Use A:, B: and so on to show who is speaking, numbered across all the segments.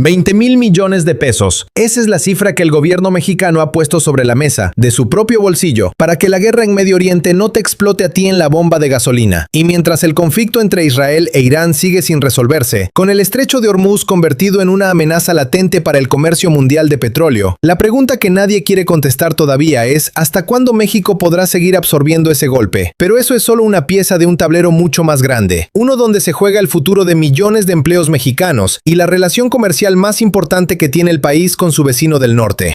A: 20,000 millones de pesos. Esa es la cifra que el gobierno mexicano ha puesto sobre la mesa, de su propio bolsillo, para que la guerra en Medio Oriente no te explote a ti en la bomba de gasolina. Y mientras el conflicto entre Israel e Irán sigue sin resolverse, con el estrecho de Hormuz convertido en una amenaza latente para el comercio mundial de petróleo, la pregunta que nadie quiere contestar todavía es ¿hasta cuándo México podrá seguir absorbiendo ese golpe? Pero eso es solo una pieza de un tablero mucho más grande, uno donde se juega el futuro de millones de empleos mexicanos y la relación comercial más importante que tiene el país con su vecino del norte.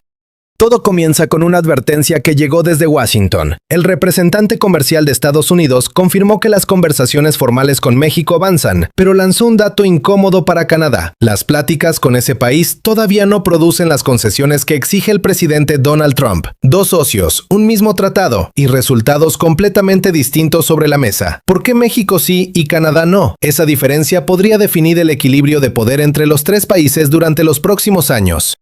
A: Todo comienza con una advertencia que llegó desde Washington. El representante comercial de Estados Unidos confirmó que las conversaciones formales con México avanzan, pero lanzó un dato incómodo para Canadá. Las pláticas con ese país todavía no producen las concesiones que exige el presidente Donald Trump. Dos socios, un mismo tratado y resultados completamente distintos sobre la mesa. ¿Por qué México sí y Canadá no? Esa diferencia podría definir el equilibrio de poder entre los tres países durante los próximos años.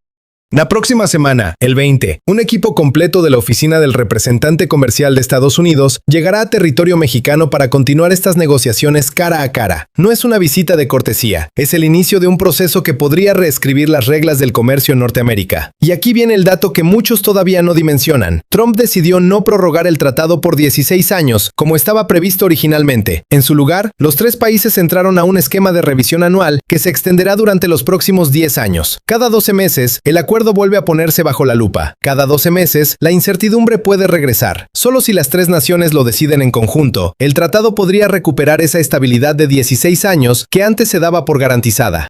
A: La próxima semana, el 20, un equipo completo de la oficina del representante comercial de Estados Unidos llegará a territorio mexicano para continuar estas negociaciones cara a cara. No es una visita de cortesía, es el inicio de un proceso que podría reescribir las reglas del comercio en Norteamérica. Y aquí viene el dato que muchos todavía no dimensionan. Trump decidió no prorrogar el tratado por 16 años, como estaba previsto originalmente. En su lugar, los tres países entraron a un esquema de revisión anual que se extenderá durante los próximos 10 años. Cada 12 meses, el acuerdo vuelve a ponerse bajo la lupa. Cada 12 meses, la incertidumbre puede regresar. Solo si las tres naciones lo deciden en conjunto, el tratado podría recuperar esa estabilidad de 16 años que antes se daba por garantizada.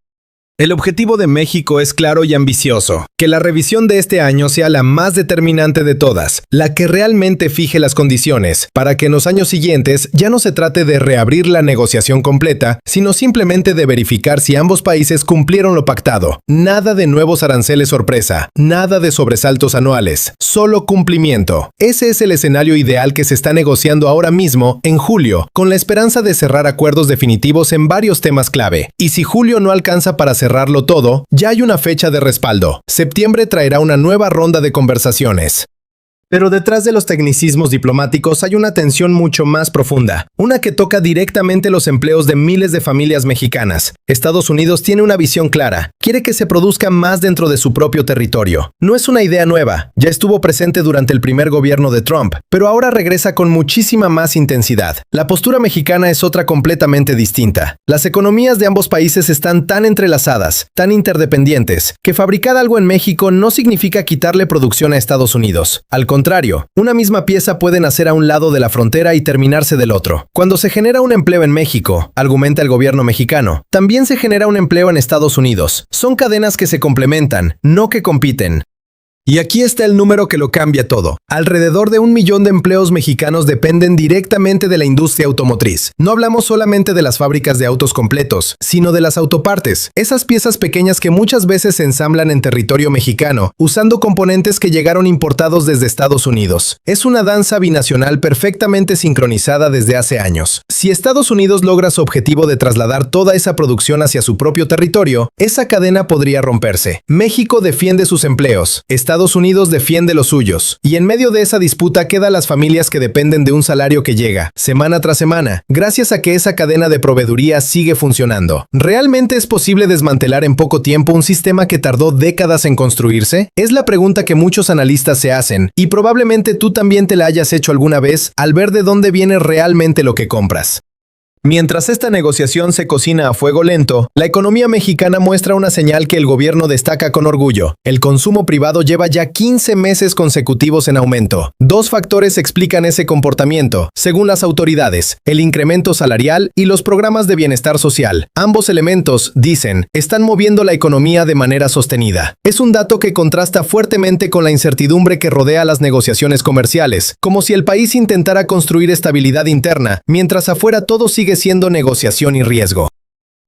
A: El objetivo de México es claro y ambicioso, que la revisión de este año sea la más determinante de todas, la que realmente fije las condiciones, para que en los años siguientes ya no se trate de reabrir la negociación completa, sino simplemente de verificar si ambos países cumplieron lo pactado. Nada de nuevos aranceles sorpresa, nada de sobresaltos anuales, solo cumplimiento. Ese es el escenario ideal que se está negociando ahora mismo, en julio, con la esperanza de cerrar acuerdos definitivos en varios temas clave. Y si julio no alcanza para cerrarlo todo, ya hay una fecha de respaldo. Septiembre traerá una nueva ronda de conversaciones. Pero detrás de los tecnicismos diplomáticos hay una tensión mucho más profunda, una que toca directamente los empleos de miles de familias mexicanas. Estados Unidos tiene una visión clara, quiere que se produzca más dentro de su propio territorio. No es una idea nueva, ya estuvo presente durante el primer gobierno de Trump, pero ahora regresa con muchísima más intensidad. La postura mexicana es otra completamente distinta. Las economías de ambos países están tan entrelazadas, tan interdependientes, que fabricar algo en México no significa quitarle producción a Estados Unidos. Al contrario, una misma pieza puede nacer a un lado de la frontera y terminarse del otro. Cuando se genera un empleo en México, argumenta el gobierno mexicano, también se genera un empleo en Estados Unidos. Son cadenas que se complementan, no que compiten. Y aquí está el número que lo cambia todo. Alrededor de 1 millón de empleos mexicanos dependen directamente de la industria automotriz. No hablamos solamente de las fábricas de autos completos, sino de las autopartes, esas piezas pequeñas que muchas veces se ensamblan en territorio mexicano, usando componentes que llegaron importados desde Estados Unidos. Es una danza binacional perfectamente sincronizada desde hace años. Si Estados Unidos logra su objetivo de trasladar toda esa producción hacia su propio territorio, esa cadena podría romperse. México defiende sus empleos. Estados Unidos defiende los suyos. Y en medio de esa disputa quedan las familias que dependen de un salario que llega, semana tras semana, gracias a que esa cadena de proveeduría sigue funcionando. ¿Realmente es posible desmantelar en poco tiempo un sistema que tardó décadas en construirse? Es la pregunta que muchos analistas se hacen, y probablemente tú también te la hayas hecho alguna vez al ver de dónde viene realmente lo que compras. Mientras esta negociación se cocina a fuego lento, la economía mexicana muestra una señal que el gobierno destaca con orgullo. El consumo privado lleva ya 15 meses consecutivos en aumento. Dos factores explican ese comportamiento, según las autoridades: el incremento salarial y los programas de bienestar social. Ambos elementos, dicen, están moviendo la economía de manera sostenida. Es un dato que contrasta fuertemente con la incertidumbre que rodea las negociaciones comerciales, como si el país intentara construir estabilidad interna, mientras afuera todo sigue siendo negociación y riesgo.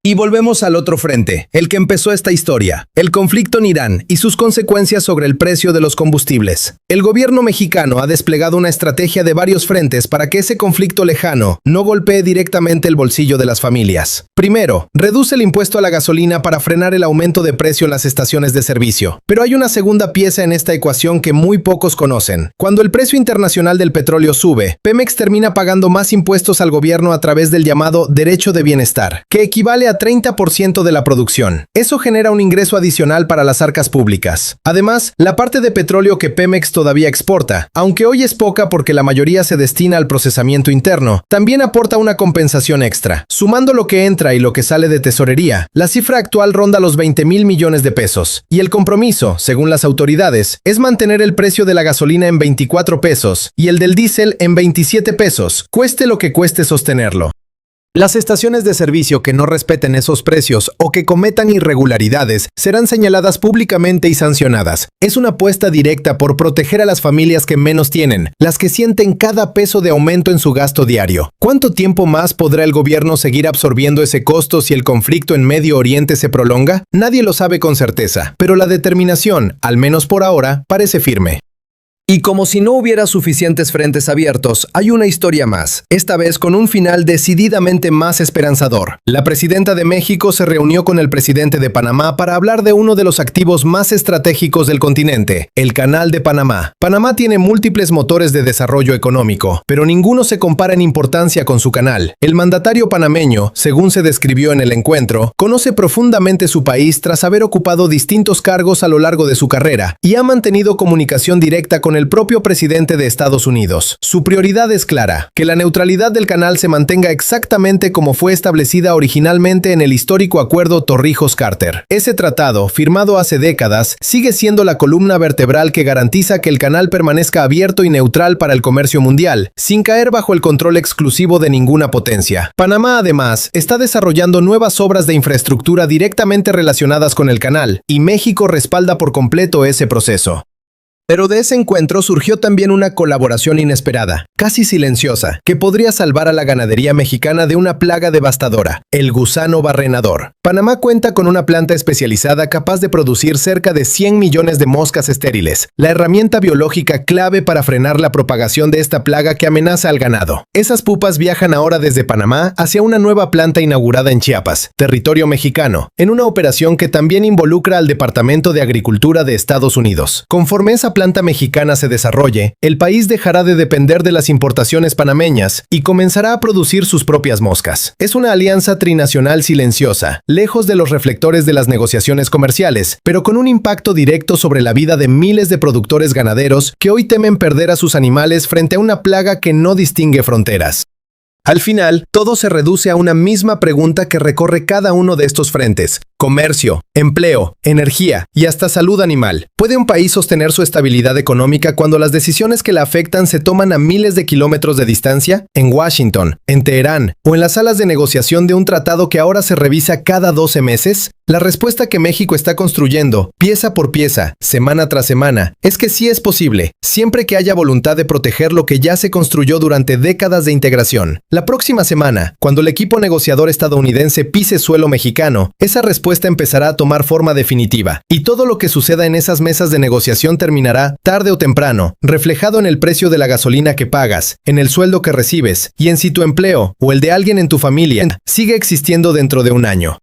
A: Y volvemos al otro frente, el que empezó esta historia, el conflicto en Irán y sus consecuencias sobre el precio de los combustibles. El gobierno mexicano ha desplegado una estrategia de varios frentes para que ese conflicto lejano no golpee directamente el bolsillo de las familias. Primero, reduce el impuesto a la gasolina para frenar el aumento de precio en las estaciones de servicio. Pero hay una segunda pieza en esta ecuación que muy pocos conocen. Cuando el precio internacional del petróleo sube, Pemex termina pagando más impuestos al gobierno a través del llamado derecho de bienestar, que equivale a a 30% de la producción. Eso genera un ingreso adicional para las arcas públicas. Además, la parte de petróleo que Pemex todavía exporta, aunque hoy es poca porque la mayoría se destina al procesamiento interno, también aporta una compensación extra. Sumando lo que entra y lo que sale de tesorería, la cifra actual ronda los 20,000 millones de pesos. Y el compromiso, según las autoridades, es mantener el precio de la gasolina en 24 pesos y el del diésel en 27 pesos, cueste lo que cueste sostenerlo. Las estaciones de servicio que no respeten esos precios o que cometan irregularidades serán señaladas públicamente y sancionadas. Es una apuesta directa por proteger a las familias que menos tienen, las que sienten cada peso de aumento en su gasto diario. ¿Cuánto tiempo más podrá el gobierno seguir absorbiendo ese costo si el conflicto en Medio Oriente se prolonga? Nadie lo sabe con certeza, pero la determinación, al menos por ahora, parece firme. Y como si no hubiera suficientes frentes abiertos, hay una historia más, esta vez con un final decididamente más esperanzador. La presidenta de México se reunió con el presidente de Panamá para hablar de uno de los activos más estratégicos del continente, el Canal de Panamá. Panamá tiene múltiples motores de desarrollo económico, pero ninguno se compara en importancia con su canal. El mandatario panameño, según se describió en el encuentro, conoce profundamente su país tras haber ocupado distintos cargos a lo largo de su carrera y ha mantenido comunicación directa con el propio presidente de Estados Unidos. Su prioridad es clara, que la neutralidad del canal se mantenga exactamente como fue establecida originalmente en el histórico acuerdo Torrijos-Carter. Ese tratado, firmado hace décadas, sigue siendo la columna vertebral que garantiza que el canal permanezca abierto y neutral para el comercio mundial, sin caer bajo el control exclusivo de ninguna potencia. Panamá, además, está desarrollando nuevas obras de infraestructura directamente relacionadas con el canal, y México respalda por completo ese proceso. Pero de ese encuentro surgió también una colaboración inesperada, casi silenciosa, que podría salvar a la ganadería mexicana de una plaga devastadora, el gusano barrenador. Panamá cuenta con una planta especializada capaz de producir cerca de 100 millones de moscas estériles, la herramienta biológica clave para frenar la propagación de esta plaga que amenaza al ganado. Esas pupas viajan ahora desde Panamá hacia una nueva planta inaugurada en Chiapas, territorio mexicano, en una operación que también involucra al Departamento de Agricultura de Estados Unidos. Conforme esa planta mexicana se desarrolle, el país dejará de depender de las importaciones panameñas y comenzará a producir sus propias moscas. Es una alianza trinacional silenciosa, lejos de los reflectores de las negociaciones comerciales, pero con un impacto directo sobre la vida de miles de productores ganaderos que hoy temen perder a sus animales frente a una plaga que no distingue fronteras. Al final, todo se reduce a una misma pregunta que recorre cada uno de estos frentes: comercio, empleo, energía y hasta salud animal. ¿Puede un país sostener su estabilidad económica cuando las decisiones que la afectan se toman a miles de kilómetros de distancia? En Washington, en Teherán o en las salas de negociación de un tratado que ahora se revisa cada 12 meses? La respuesta que México está construyendo, pieza por pieza, semana tras semana, es que sí es posible, siempre que haya voluntad de proteger lo que ya se construyó durante décadas de integración. La próxima semana, cuando el equipo negociador estadounidense pise suelo mexicano, esa respuesta empezará a tomar forma definitiva, y todo lo que suceda en esas mesas de negociación terminará, tarde o temprano, reflejado en el precio de la gasolina que pagas, en el sueldo que recibes, y en si tu empleo, o el de alguien en tu familia, sigue existiendo dentro de un año.